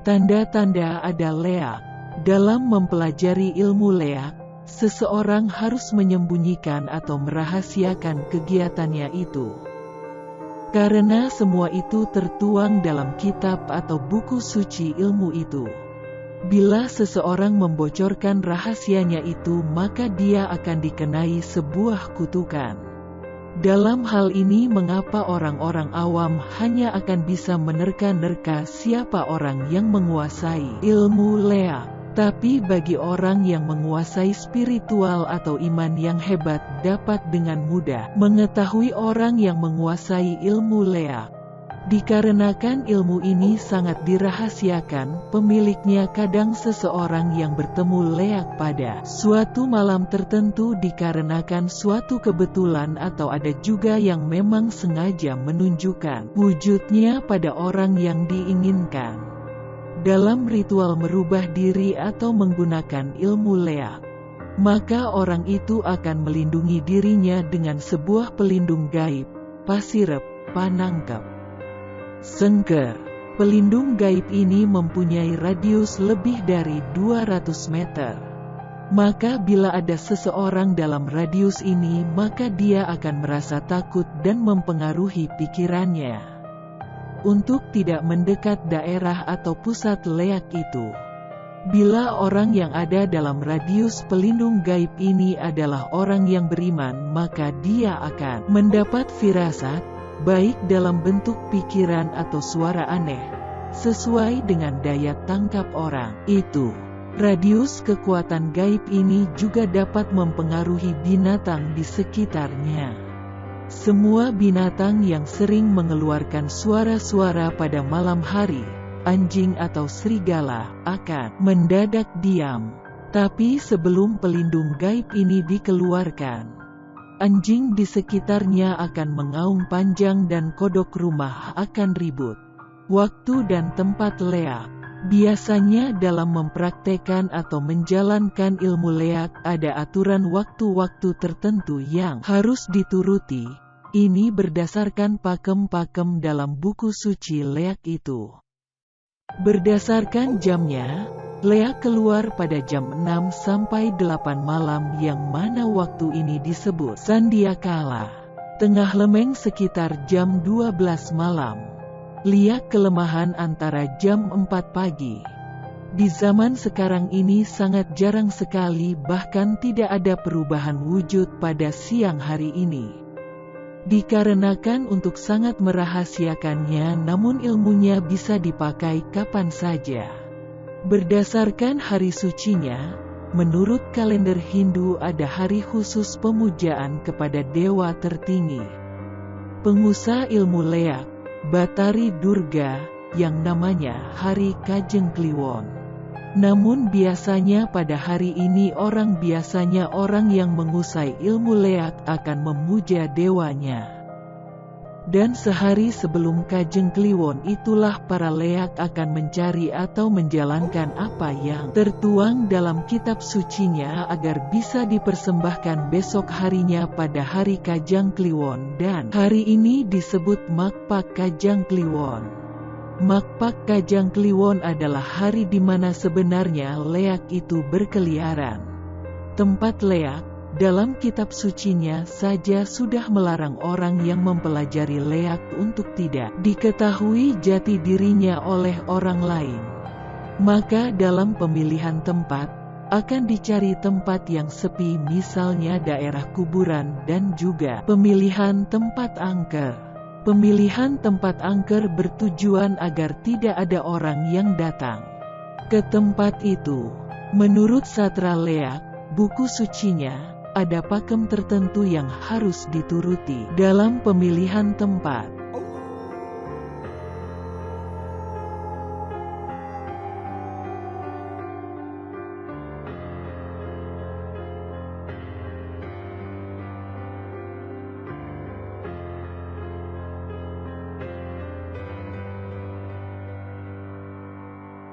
Tanda-tanda ada leak. Dalam mempelajari ilmu leak, seseorang harus menyembunyikan atau merahasiakan kegiatannya itu. Karena semua itu tertuang dalam kitab atau buku suci ilmu itu. Bila seseorang membocorkan rahasianya itu, maka dia akan dikenai sebuah kutukan. Dalam hal ini mengapa orang-orang awam hanya akan bisa menerka-nerka siapa orang yang menguasai ilmu leak. Tapi bagi orang yang menguasai spiritual atau iman yang hebat dapat dengan mudah mengetahui orang yang menguasai ilmu leak. Dikarenakan ilmu ini sangat dirahasiakan, pemiliknya kadang seseorang yang bertemu leak pada suatu malam tertentu dikarenakan suatu kebetulan, atau ada juga yang memang sengaja menunjukkan wujudnya pada orang yang diinginkan. Dalam ritual merubah diri atau menggunakan ilmu leak, maka orang itu akan melindungi dirinya dengan sebuah pelindung gaib, pasirep, panangkep, sengker. Pelindung gaib ini mempunyai radius lebih dari 200 meter. Maka bila ada seseorang dalam radius ini, maka dia akan merasa takut dan mempengaruhi pikirannya untuk tidak mendekat daerah atau pusat leak itu. Bila orang yang ada dalam radius pelindung gaib ini adalah orang yang beriman, maka dia akan mendapat firasat, baik dalam bentuk pikiran atau suara aneh, sesuai dengan daya tangkap orang itu. Radius kekuatan gaib ini juga dapat mempengaruhi binatang di sekitarnya. Semua binatang yang sering mengeluarkan suara-suara pada malam hari, anjing atau serigala, akan mendadak diam. Tapi sebelum pelindung gaib ini dikeluarkan, anjing di sekitarnya akan mengaum panjang dan kodok rumah akan ribut. Waktu dan tempat leak. Biasanya dalam mempraktekkan atau menjalankan ilmu leak ada aturan waktu-waktu tertentu yang harus dituruti. Ini berdasarkan pakem-pakem dalam buku suci leak itu. Berdasarkan jamnya, leak keluar pada jam 6 sampai 8 malam, yang mana waktu ini disebut sandiakala. Tengah lemeng sekitar jam 12 malam. Leak kelemahan antara jam 4 pagi. Di zaman sekarang ini sangat jarang sekali, bahkan tidak ada perubahan wujud pada siang hari ini. Dikarenakan untuk sangat merahasiakannya, namun ilmunya bisa dipakai kapan saja. Berdasarkan hari sucinya, menurut kalender Hindu ada hari khusus pemujaan kepada dewa tertinggi, pengusaha ilmu leak, Batari Durga, yang namanya Hari Kajeng Kliwon. Namun biasanya pada hari ini orang yang menguasai ilmu leak akan memuja dewanya. Dan sehari sebelum Kajeng Kliwon itulah para leak akan mencari atau menjalankan apa yang tertuang dalam kitab sucinya agar bisa dipersembahkan besok harinya pada hari Kajang Kliwon, dan hari ini disebut Makpak Kajang Kliwon. Makpak Kajang Kliwon adalah hari di mana sebenarnya leak itu berkeliaran. Tempat leak dalam kitab sucinya saja sudah melarang orang yang mempelajari leak untuk tidak diketahui jati dirinya oleh orang lain. Maka dalam pemilihan tempat, akan dicari tempat yang sepi, misalnya daerah kuburan, dan juga pemilihan tempat angker. Pemilihan tempat angker bertujuan agar tidak ada orang yang datang ke tempat itu. Menurut Sastra Leak, buku sucinya, ada pakem tertentu yang harus dituruti dalam pemilihan tempat.